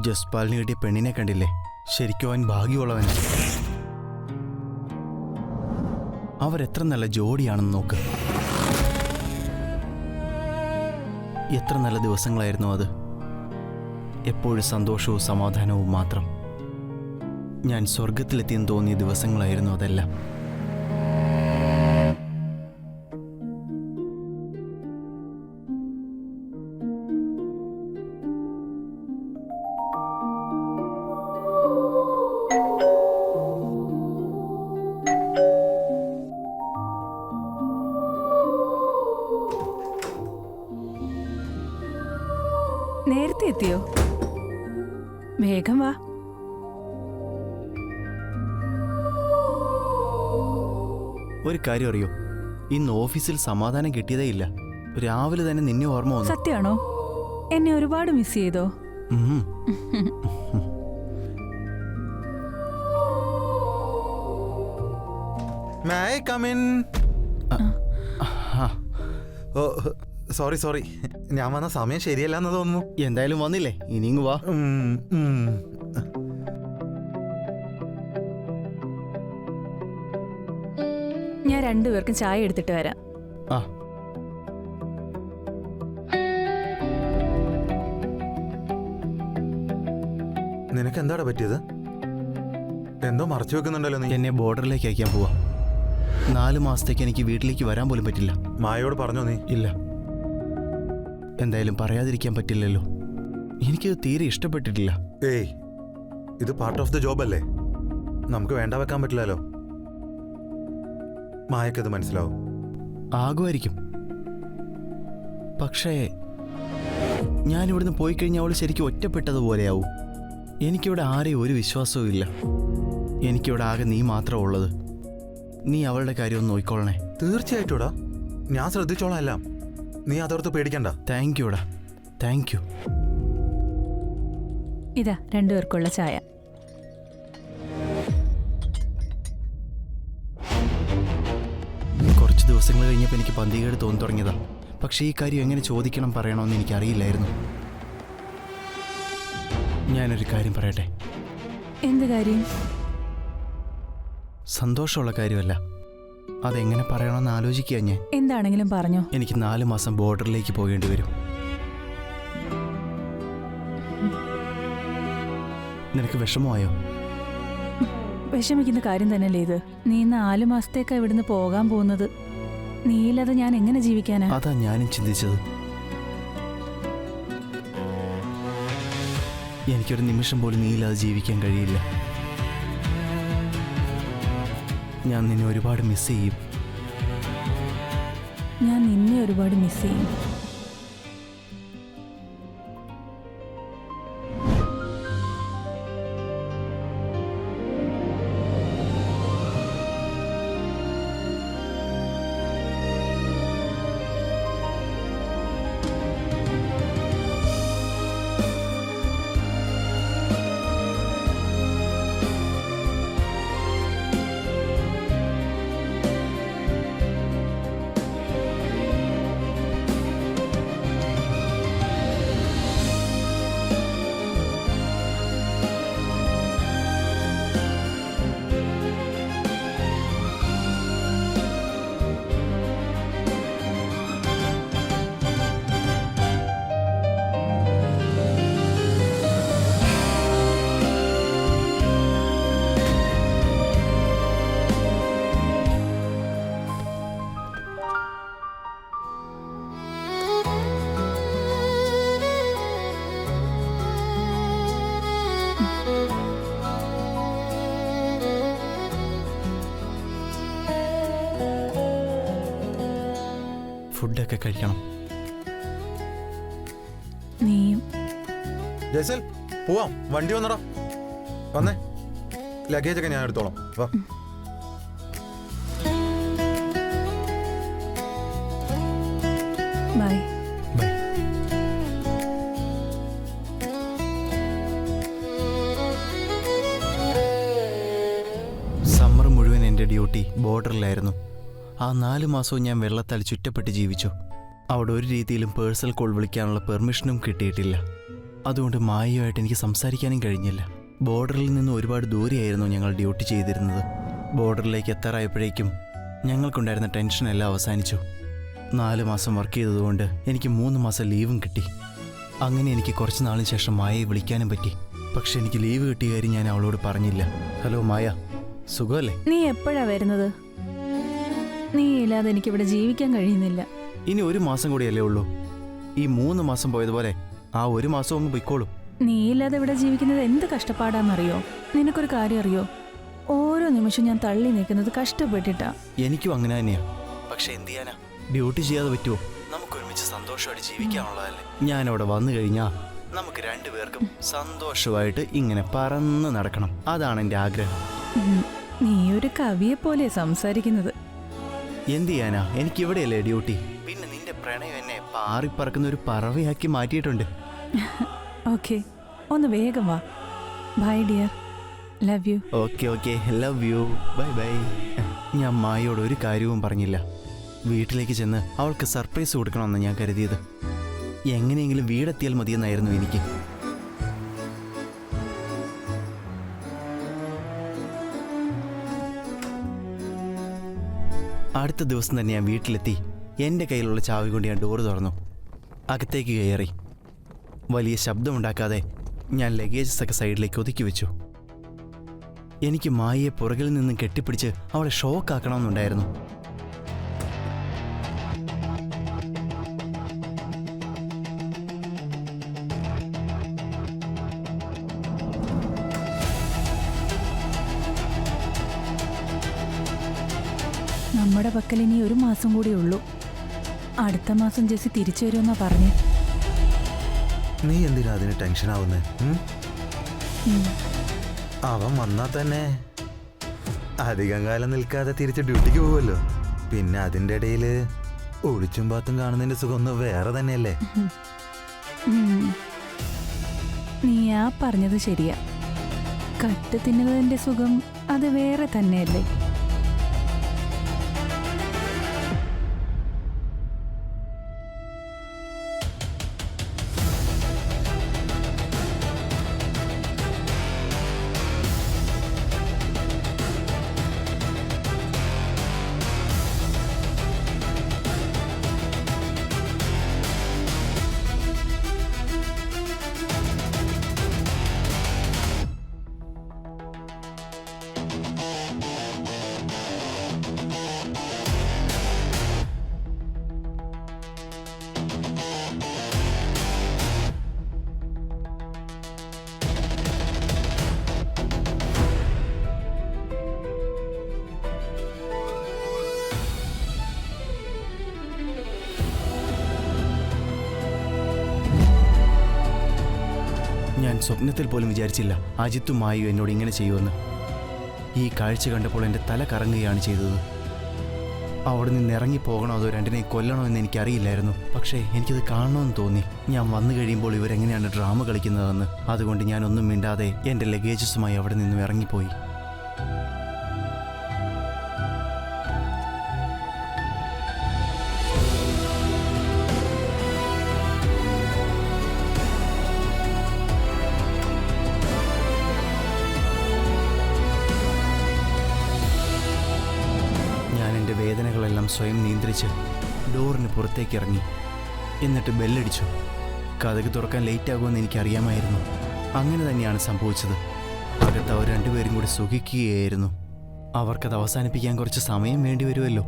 ജസ്പാലിന് കിട്ടിയ പെണ്ണിനെ കണ്ടില്ലേ? ശരിക്കും അവൻ ഭാഗ്യമുള്ളവൻ. അവരെത്ര നല്ല ജോഡിയാണെന്ന് നോക്ക്. എത്ര നല്ല ദിവസങ്ങളായിരുന്നു അത്. എപ്പോഴും സന്തോഷവും സമാധാനവും മാത്രം. ഞാൻ സ്വർഗത്തിലെത്തിയെന്ന് തോന്നിയ ദിവസങ്ങളായിരുന്നു അതെല്ലാം. നേരത്തെ എത്തിയോ? വേഗം വാ. ഒരു കാര്യം അറിയോ, ഇന്ന് ഓഫീസിൽ സമാധാനം കിട്ടിയതേ ഇല്ല. രാവിലെ തന്നെ നിന്നെ ഓർമ്മ വന്നു. സത്യമാണോ? എന്നെ ഒരുപാട് മിസ് ചെയ്തോ? സോറി ഞാൻ വന്ന സമയം ശരിയല്ലെന്ന് തോന്നുന്നു. എന്തായാലും വന്നില്ലേ, ഇനിങ്ങ് വാ. ഞാൻ രണ്ടുപേർക്കും ചായ എടുത്തിട്ട് വരാം. നിനക്ക് എന്താടാ പറ്റിയത്? എന്തോ മറച്ചു വെക്കുന്നുണ്ടല്ലോ നീ. എന്നെ ബോർഡറിലേക്ക് അയക്കാൻ പോവാ. 4 മാസത്തേക്ക് എനിക്ക് വീട്ടിലേക്ക് വരാൻ പോലും പറ്റില്ല. മായയോട് പറഞ്ഞോ നീ? ഇല്ല. എന്തായാലും പറയാതിരിക്കാൻ പറ്റില്ലല്ലോ. എനിക്കത് തീരെ ഇഷ്ടപ്പെട്ടിട്ടില്ല. ഏയ്, ഇത് പാർട്ട് ഓഫ് ദ ജോബ് അല്ലേ, നമുക്ക് വേണ്ട വെക്കാൻ പറ്റില്ലല്ലോ. മായക്കത് മനസ്സിലാവും. ആകുമായിരിക്കും. പക്ഷേ ഞാനിവിടുന്ന് പോയി കഴിഞ്ഞാൽ അവൾ ശരിക്കും ഒറ്റപ്പെട്ടതുപോലെയാവും. എനിക്കിവിടെ ആരെയും ഒരു വിശ്വാസവും ഇല്ല. എനിക്കിവിടെ ആകെ നീ മാത്രമേ ഉള്ളത്. നീ അവളുടെ കാര്യം ഒന്ന് നോക്കിക്കൊള്ളണേ. തീർച്ചയായിട്ടും ടാ, ഞാൻ ശ്രദ്ധിച്ചോളാം എല്ലാം. നീ അതോർത്ത് പേടിക്കണ്ട. താങ്ക് യുടാ, താങ്ക് യു. ഇതാ രണ്ടുപേർക്കുള്ള ചായ. കുറച്ച് ദിവസങ്ങൾ കഴിഞ്ഞപ്പോൾ എനിക്ക് പന്തികേട് തോന്നി തുടങ്ങിയതാ. പക്ഷേ ഈ കാര്യം എങ്ങനെ ചോദിക്കണം പറയണമെന്ന് എനിക്കറിയില്ലായിരുന്നു. ഞാനൊരു കാര്യം പറയട്ടെ? എന്ത് കാര്യം? സന്തോഷമുള്ള കാര്യമല്ല, അതെങ്ങനെ പറയണമെന്ന് ആലോചിക്കുക ഞാൻ. എന്താണെങ്കിലും പറഞ്ഞോ. എനിക്ക് 4 മാസം ബോർഡറിലേക്ക് പോകേണ്ടി വരും. നിനക്ക് വിഷമമായോ? വിഷമിക്കുന്ന കാര്യം തന്നെയല്ലേ ഇത്. നീ 4 മാസത്തേക്കാ ഇവിടുന്ന് പോകാൻ പോകുന്നത്. നീയില്ലാതെ ഞാൻ എങ്ങനെ ജീവിക്കാനാ? അതാ ഞാനും ചിന്തിച്ചത്. എനിക്കൊരു നിമിഷം പോലും നീയില്ലാതെ ജീവിക്കാൻ കഴിയില്ല. ഞാൻ നിന്നെ ഒരുപാട് മിസ് ചെയ്യും. ഞാൻ നിന്നെ ഒരുപാട് മിസ് ചെയ്യും. ഫുഡൊക്കെ കഴിക്കണം. നീയും. ജയ്സൽ, പോവാം. വണ്ടി വന്നടാ. വന്നേ, ലഗേജൊക്കെ ഞാൻ എടുത്തോളാം. വാ. ബൈ. ബൈ. സമ്മർ മുഴുവൻ എൻ്റെ ഡ്യൂട്ടി ബോർഡറിലായിരുന്നു. ആ 4 മാസവും ഞാൻ വെള്ളത്താൽ ചുറ്റപ്പെട്ട് ജീവിച്ചു. അവിടെ ഒരു രീതിയിലും പേഴ്സണൽ കോൾ വിളിക്കാനുള്ള പെർമിഷനും കിട്ടിയിട്ടില്ല. അതുകൊണ്ട് മായയുമായിട്ട് എനിക്ക് സംസാരിക്കാനും കഴിഞ്ഞില്ല. ബോർഡറിൽ നിന്ന് ഒരുപാട് ദൂരെയായിരുന്നു ഞങ്ങൾ ഡ്യൂട്ടി ചെയ്തിരുന്നത്. ബോർഡറിലേക്ക് എത്താറായപ്പോഴേക്കും ഞങ്ങൾക്കുണ്ടായിരുന്ന ടെൻഷനെല്ലാം അവസാനിച്ചു. 4 മാസം വർക്ക് ചെയ്തതുകൊണ്ട് എനിക്ക് 3 മാസം ലീവും കിട്ടി. അങ്ങനെ എനിക്ക് കുറച്ച് നാളിന് ശേഷം മായയെ വിളിക്കാനും പറ്റി. പക്ഷെ എനിക്ക് ലീവ് കിട്ടിയ കാര്യം ഞാൻ അവളോട് പറഞ്ഞില്ല. ഹലോ മായ, സുഖമല്ലേ? നീ എപ്പോഴാ വരുന്നത്? നീ ഇല്ലാതെ എനിക്കിവിടെ ജീവിക്കാൻ കഴിയുന്നില്ല. ഇനി 1 മാസം കൂടിയല്ലേ ഉള്ളൂ. ഈ 3 മാസം പോയതുപോലെ ആ 1 മാസം അങ്ങ് പൊയ്ക്കോളൂ. നീ ഇല്ലാതെ ഇവിടെ ജീവിക്കുന്നത് എന്ത് കഷ്ടപ്പാടാന്നറിയോ? നിനക്കൊരു കാര്യം അറിയോ? ഓരോ നിമിഷം ഞാൻ തള്ളി നിൽക്കുന്നത് കഷ്ടപ്പെട്ടിട്ടാ. എനിക്കും അങ്ങനെ തന്നെയാ. പക്ഷെ എന്ത് ചെയ്യാനാ, ഡ്യൂട്ടി ചെയ്യാതെ പറ്റുമോ? നമുക്ക് ഒരുമിച്ച് സന്തോഷമായിട്ട് ജീവിക്കാനുള്ളതല്ലേ. ഞാനവിടെ വന്നു കഴിഞ്ഞാൽ നമുക്ക് 2 പേർക്കും സന്തോഷമായിട്ട് ഇങ്ങനെ പറന്ന് നടക്കണം. അതാണ് എൻ്റെ ആഗ്രഹം. നീ ഒരു കവിയെ പോലെ സംസാരിക്കുന്നത്. എന്ത് ചെയ്യാനാ, എനിക്കിവിടെയല്ലേ ഡ്യൂട്ടി. പിന്നെ നിന്റെ പ്രണയം എന്നെ പാറിപ്പറക്കുന്ന ഒരു പറവയാക്കി മാറ്റിയിട്ടുണ്ട്. ഓക്കെ, ഒന്ന് വേഗം വാ. By dear, love you. Okay love you, bye bye. ഞാൻ മായയോട് ഒരു കാര്യവും പറഞ്ഞില്ല. വീട്ടിലേക്ക് ചെന്ന് അവൾക്ക് സർപ്രൈസ് കൊടുക്കണമെന്ന് ഞാൻ കരുതിയത്. എങ്ങനെയെങ്കിലും വീടെത്തിയാൽ മതിയെന്നായിരുന്നു എനിക്ക്. അടുത്ത ദിവസം തന്നെ ഞാൻ വീട്ടിലെത്തി. എൻ്റെ കയ്യിലുള്ള ചാവി കൊണ്ട് ഞാൻ ഡോറ് തുറന്നു. അകത്തേക്ക് കയറി. വലിയ ശബ്ദമുണ്ടാക്കാതെ ഞാൻ ലഗേജസ് ഒക്കെ സൈഡിലേക്ക് ഒതുക്കി വെച്ചു. എനിക്ക് മായയെ പുറകിൽ നിന്നും കെട്ടിപ്പിടിച്ച് അവളെ ഷോക്കാക്കണമെന്നുണ്ടായിരുന്നു. നമ്മുടെ പക്കൽ ഇനി 1 മാസം കൂടി ഉള്ളൂ. അടുത്ത മാസം ജെസ്സി തിരിച്ചു വരുമെന്നാ പറഞ്ഞേ. നീ എന്തിനാ അതിന് ടെൻഷൻ ആവുന്നേ? അവൻ വന്നാൽ തന്നെ അധികം കാലം നിൽക്കാതെ തിരിച്ച് ഡ്യൂട്ടിക്ക് പോവുമല്ലോ. പിന്നെ അതിൻ്റെ ഇടയിൽ ഒളിച്ചും പാത്തും കാണുന്നതിന്റെ സുഖം ഒന്ന് വേറെ തന്നെയല്ലേ. നീ ആ പറഞ്ഞത് ശരിയാ. കട്ട് തിന്നുന്നതിന്റെ സുഖം അത് വേറെ തന്നെയല്ലേ. ഞാൻ സ്വപ്നത്തിൽ പോലും വിചാരിച്ചില്ല അജിത്തും മായു എന്നോട് ഇങ്ങനെ ചെയ്യുമെന്ന്. ഈ കാഴ്ച കണ്ടപ്പോൾ എൻ്റെ തല കറങ്ങുകയാണ് ചെയ്തത്. അവിടെ നിന്ന് ഇറങ്ങിപ്പോകണോ അതോ രണ്ടിനെ കൊല്ലണോ എന്ന് എനിക്കറിയില്ലായിരുന്നു. പക്ഷേ എനിക്കത് കാണണമെന്ന് തോന്നി. ഞാൻ വന്നു കഴിയുമ്പോൾ ഇവരെങ്ങനെയാണ് ഡ്രാമ കളിക്കുന്നതെന്ന്. അതുകൊണ്ട് ഞാനൊന്നും മിണ്ടാതെ എൻ്റെ ലഗേജസുമായി അവിടെ നിന്നും ഇറങ്ങിപ്പോയി. വേദനകളെല്ലാം സ്വയം നിയന്ത്രിച്ച് ഡോറിന് പുറത്തേക്ക് ഇറങ്ങി. എന്നിട്ട് ബെല്ലടിച്ചു. കതക് തുറക്കാൻ ലേറ്റ് ആകുമെന്ന് എനിക്കറിയാമായിരുന്നു. അങ്ങനെ തന്നെയാണ് സംഭവിച്ചത്. അകത്ത് അവർ 2 പേരും കൂടി സുഖിക്കുകയായിരുന്നു. അവർക്കത് അവസാനിപ്പിക്കാൻ കുറച്ച് സമയം വേണ്ടി വരുമല്ലോ.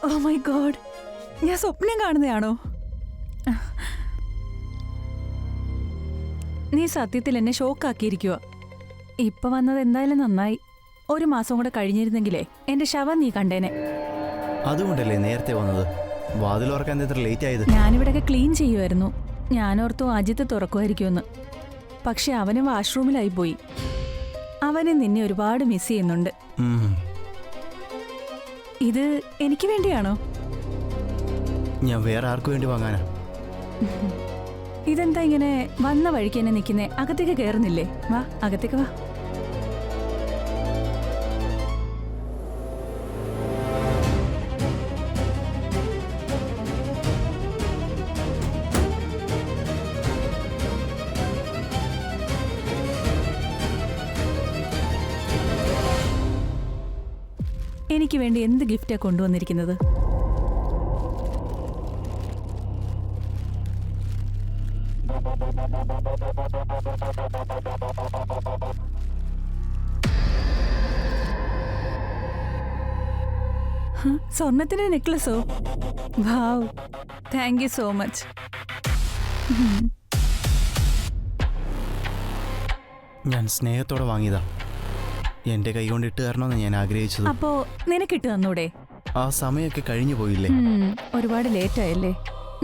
ഓ മൈ ഗോഡ്, ഞാൻ സ്വപ്നം കാണുന്നതാണോ? നീ സത്യത്തിൽ എന്നെ ഷോക്കാക്കിയിരിക്കുക. ഇപ്പൊ വന്നത് എന്തായാലും നന്നായി. ഒരു മാസം കൂടെ കഴിഞ്ഞിരുന്നെങ്കിലേ എന്റെ ശവം നീ കണ്ടേനെ. അതുകൊണ്ടല്ലേ നേരത്തെ വന്നത്? വാതിൽ ഉറക്കാൻ എത്ര ലേറ്റ് ആയത്? ഞാനിവിടെയൊക്കെ ക്ലീൻ ചെയ്യുമായിരുന്നു. ഞാനോർത്തു അജിത്ത് തുറക്കുമായിരിക്കുമെന്ന്. പക്ഷെ അവന് വാഷ്റൂമിലായി പോയി. അവനെ നിന്നെ ഒരുപാട് മിസ് ചെയ്യുന്നുണ്ട്. ഉം. ഇത് എനിക്ക് വേണ്ടിയാണോ? ഞാൻ വേറെ ആർക്കു വേണ്ടി വാങ്ങാനാ? ഇതെന്താ ഇങ്ങനെ വന്ന വഴിക്ക് തന്നെ നിൽക്കുന്നേ? അകത്തേക്ക് കയറുന്നില്ലേ? വാ, അകത്തേക്ക് വാ. എനിക്ക് വേണ്ടി എന്ത് ഗിഫ്റ്റാ കൊണ്ടുവന്നിരിക്കുന്നത്? സ്വർണത്തിന്റെ നെക്ലസോ? വാവ്, താങ്ക് യു സോ മച്ച്. ഞാൻ സ്നേഹത്തോടെ വാങ്ങിയതാ. എന്റെ കൈ കൊണ്ട് ഇട്ട് തരണമെന്ന് ഞാൻ ആഗ്രഹിച്ചത്. അപ്പോ നിനക്കിട്ട് തന്നൂടെ? ആ സമയമൊക്കെ കഴിഞ്ഞു പോയില്ലേ? ഒരുപാട് ലേറ്റ് ആയല്ലേ?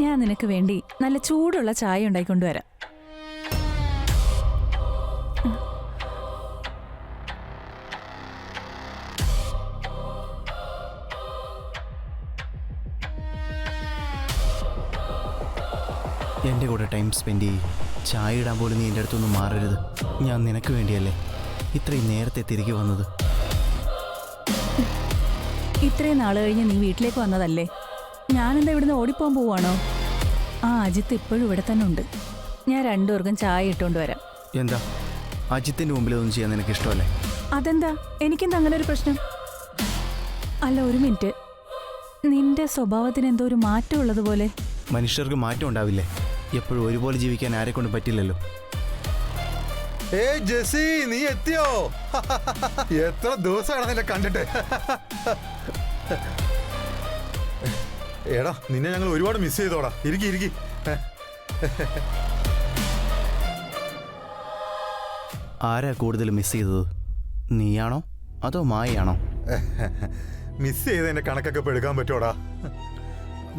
ഞാൻ നിനക്ക് വേണ്ടി നല്ല ചൂടുള്ള ചായ ഉണ്ടായിക്കൊണ്ടുവരാം. എൻ്റെ കൂടെ ടൈം സ്പെൻഡ് ചെയ്യും. ചായ ഇടാൻ പോലും നീ എൻ്റെ അടുത്തൊന്നും മാറരുത്. ഞാൻ നിനക്ക് വേണ്ടിയല്ലേ ഇത്രയും നേരത്തെ തിരികെ വന്നത്. ഇത്രയും നാൾ കഴിഞ്ഞ് നീ വീട്ടിലേക്ക് വന്നതല്ലേ? ഞാനെന്താ ഇവിടുന്ന് ഓടിപ്പോകാൻ പോവാണോ? ആ അജിത്ത് ഇപ്പോഴും ഇവിടെ തന്നെ ഉണ്ട്. ഞാൻ രണ്ടുപേർക്കും ചായ ഇട്ടുകൊണ്ട് വരാം. എന്താ അജിത്തിൻ്റെ മുമ്പിലൊന്നും ചെയ്യാൻ നിനക്ക് ഇഷ്ടമല്ലേ? അതെന്താ? എനിക്കെന്താ അങ്ങനെ ഒരു പ്രശ്നം? അല്ല, ഒരു മിനിറ്റ്. നിന്റെ സ്വഭാവത്തിന് എന്തോ ഒരു മാറ്റം ഉള്ളതുപോലെ. മനുഷ്യർക്ക് മാറ്റം ഉണ്ടാവില്ലേ? എപ്പോഴും ഒരുപോലെ ജീവിക്കാൻ ആരെ കൊണ്ട് പറ്റില്ലല്ലോ. ജെസി, നീ എത്തിയോ? എത്ര ദിവസമാണ് നിന്നെ കണ്ടിട്ട്. എടാ, നിന്നെ ഞങ്ങൾ ഒരുപാട് മിസ് ചെയ്തോടാ. ഇരിക്കി. ആരാ കൂടുതൽ മിസ് ചെയ്തത്? നീയാണോ അതോ മായയാണോ? മിസ് ചെയ്തതിന്റെ കണക്കൊക്കെ ഇപ്പൊ എടുക്കാൻ പറ്റോടാ?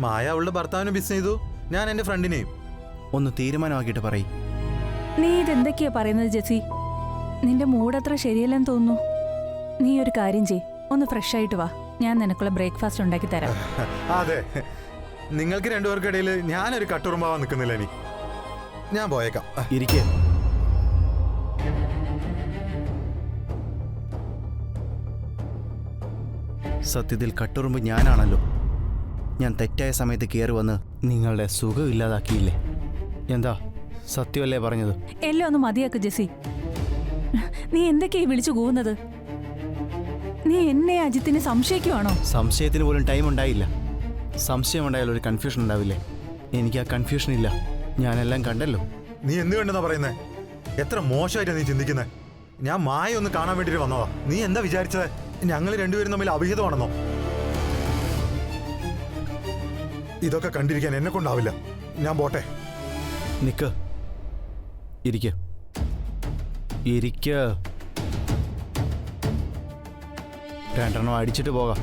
മായ അവളുടെ ഭർത്താവിനെ മിസ് ചെയ്തു, ഞാൻ എന്റെ ഫ്രണ്ടിനെയും. ഒന്ന് തീരുമാനമാക്കിയിട്ട് പറയും. നീ ഇതെന്തൊക്കെയാ പറയുന്നത് ജെസി? നിന്റെ മൂഡ് അത്ര ശരിയല്ലെന്ന് തോന്നുന്നു. നീ ഒരു കാര്യം ചെയ്, ഒന്ന് ഫ്രഷ് ആയിട്ട് വാ. ഞാൻ നിനക്കുള്ള ബ്രേക്ക്ഫാസ്റ്റ് ഉണ്ടാക്കി തരാം. അതെ, നിങ്ങൾക്ക് രണ്ടുപേർക്കിടയിൽ ഞാനൊരു കട്ടുറുമ്പാവാൻ നിൽക്കുന്നില്ല. ഇനി ഞാൻ പോയേക്കാം. ഇരിക്കേ. സത്യത്തിൽ കട്ടുറുമ്പ് ഞാനാണല്ലോ. ഞാൻ തെറ്റായ സമയത്ത് കയറി വന്ന് നിങ്ങളുടെ സുഖം ഇല്ലാതാക്കിയില്ലേ? എന്താ സത്യമല്ലേ പറഞ്ഞത്? എല്ലാം ഒന്ന് മതിയാക്ക് ജെസി. നീ എന്തൊക്കെയാ വിളിച്ചു കൂവുന്നത്? നീ എന്നെ അജിത്തിനെ സംശയിക്കുവാണോ? സംശയത്തിന് പോലും ടൈം ഉണ്ടായില്ല. സംശയം ഉണ്ടായാലും ഒരു കൺഫ്യൂഷൻ ഉണ്ടാവില്ലേ? എനിക്ക് ആ കൺഫ്യൂഷൻ ഇല്ല. ഞാനെല്ലാം കണ്ടല്ലോ. നീ എന്ത് കണ്ടെന്നാ പറയുന്നേ? എത്ര മോശമായിട്ടാ നീ ചിന്തിക്കുന്നത്? ഞാൻ മായ ഒന്ന് കാണാൻ വേണ്ടിട്ട് വന്നതാ. നീ എന്താ വിചാരിച്ചത്? ഞങ്ങൾ രണ്ടുപേരും തമ്മിൽ അവിഹിതമാണെന്നോ? ഇതൊക്കെ കണ്ടിരിക്കാൻ എന്നെ കൊണ്ടാവില്ല. ഞാൻ പോട്ടെ. നിക്ക്. ഇരിക്ക. രണ്ടെണ്ണം അടിച്ചിട്ട് പോകാം.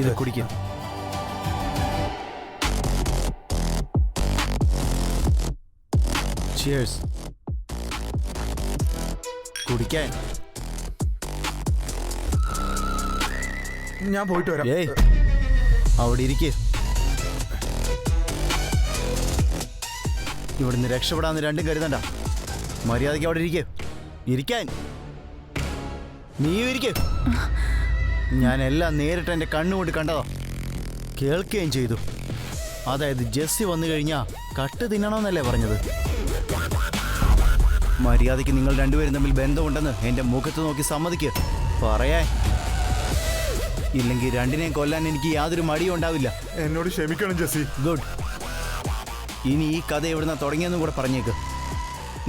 ഇത് കുടിക്കുക. Cheers. കുടിക്കാൻ. ഞാൻ പോയിട്ട് വരാം. ഏയ് അവിടെ ഇരിക്കേ. ഇവിടുന്ന് രക്ഷപ്പെടാന്ന് രണ്ടും കരുതണ്ട. മര്യാദയ്ക്ക് അവിടെ ഇരിക്കേ. ഇരിക്കാൻ. നീയും ഇരിക്കേ. ഞാനെല്ലാം നേരിട്ട് എൻ്റെ കണ്ണുകൊണ്ട് കണ്ടതാ, കേൾക്കുകയും ചെയ്തു. അതായത് ജെസ്സി വന്നു കഴിഞ്ഞാൽ കട്ട് തിന്നണമെന്നല്ലേ പറഞ്ഞത്? മര്യാദയ്ക്ക് നിങ്ങൾ രണ്ടുപേരും തമ്മിൽ ബന്ധമുണ്ടെന്ന് എൻ്റെ മുഖത്ത് നോക്കി സമ്മതിക്ക്. പറയാൻ. ഇല്ലെങ്കിൽ രണ്ടിനെയും കൊല്ലാൻ എനിക്ക് യാതൊരു മടിയും ഉണ്ടാവില്ല. എന്നോട് ക്ഷമിക്കണം ജെസ്സി. ഗുഡ്. ഇനി ഈ കഥ എവിടുന്ന തുടങ്ങിയെന്നും കൂടെ പറഞ്ഞേക്ക്.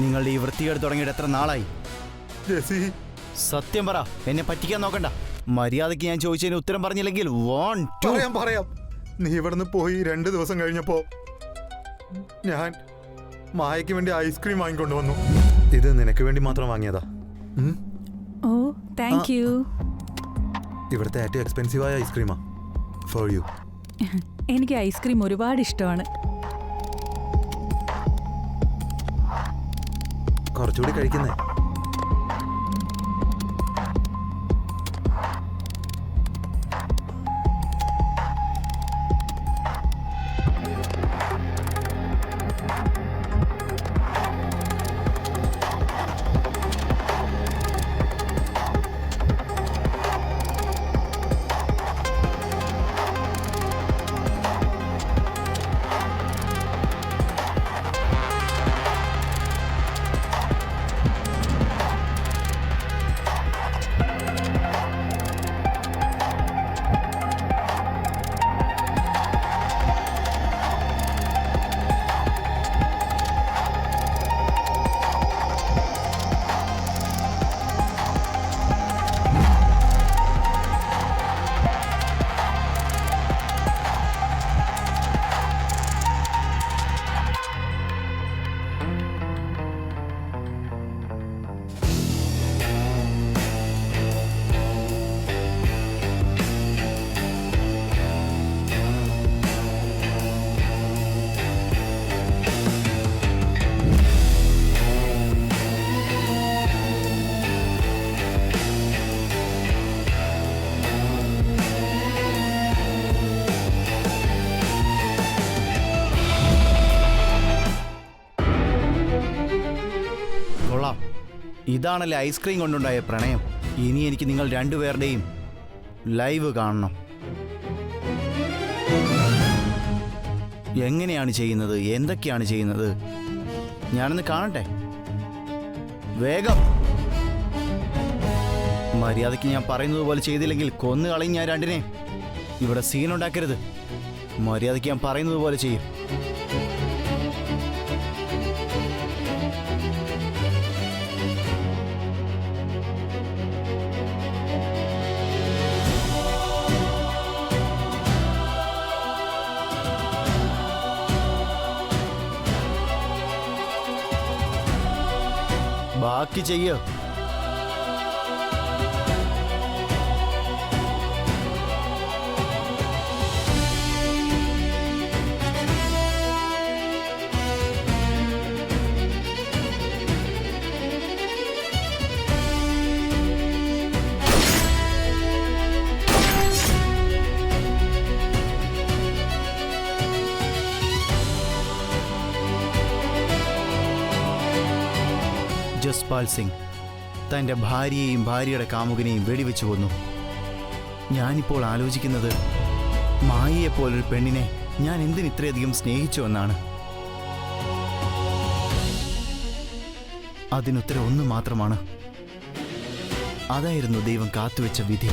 നിങ്ങളുടെ ഈ വൃത്തികേട് തുടങ്ങിയിട്ട് എത്ര നാളായി? ജെസ്സി, സത്യം പറ, എന്നെ പറ്റിക്കാൻ നോക്കണ്ട. മര്യാദയ്ക്ക് ഞാൻ ചോദിച്ചതിന് ഉത്തരം പറഞ്ഞില്ലെങ്കിൽ പറയാം. നീ ഇവിടുന്ന് പോയി 2 ദിവസം കഴിഞ്ഞപ്പോ ഞാൻ മായയ്ക്ക് വേണ്ടി ഐസ്ക്രീം വാങ്ങിക്കൊണ്ട് വന്നു. ഇത് നിനക്ക് വേണ്ടി മാത്രം വാങ്ങിയതാ. ഓ താങ്ക് യു. ഇവിടുത്തെ ഏറ്റവും എക്സ്പെൻസീവായ ഐസ്ക്രീമാ. For you. എനിക്ക് ഐസ്ക്രീം ഒരുപാട് ഇഷ്ടമാണ്. കുറച്ചുകൂടി കഴിക്കുന്നേ. ഇതാണല്ലേ ഐസ്ക്രീം കൊണ്ടുണ്ടായ പ്രണയം. ഇനി എനിക്ക് നിങ്ങൾ രണ്ടുപേരുടെയും ലൈവ് കാണണം. എങ്ങനെയാണ് ചെയ്യുന്നത്, എന്തൊക്കെയാണ് ചെയ്യുന്നത്, ഞാനൊന്ന് കാണട്ടെ. വേഗം. മര്യാദയ്ക്ക് ഞാൻ പറയുന്നത് പോലെ ചെയ്തില്ലെങ്കിൽ കൊന്നു കളയും ഞാൻ രണ്ടിനെ. ഇവിടെ സീനുണ്ടാക്കരുത്. മര്യാദയ്ക്ക് ഞാൻ പറയുന്നത് പോലെ ചെയ്യും. ബാക്കി ചെയ്യ. ജസ്പാൽ സിംഗ് തൻ്റെ ഭാര്യയെയും ഭാര്യയുടെ കാമുകനെയും വെടിവെച്ചു കൊന്നു. ഞാനിപ്പോൾ ആലോചിക്കുന്നത് മായയെപ്പോലൊരു പെണ്ണിനെ ഞാൻ എന്തിന് ഇത്രയധികം സ്നേഹിച്ചു എന്നാണ്. അതിനുത്തരം ഒന്ന് മാത്രമാണ്. അതായിരുന്നു ദൈവം കാത്തുവെച്ച വിധി.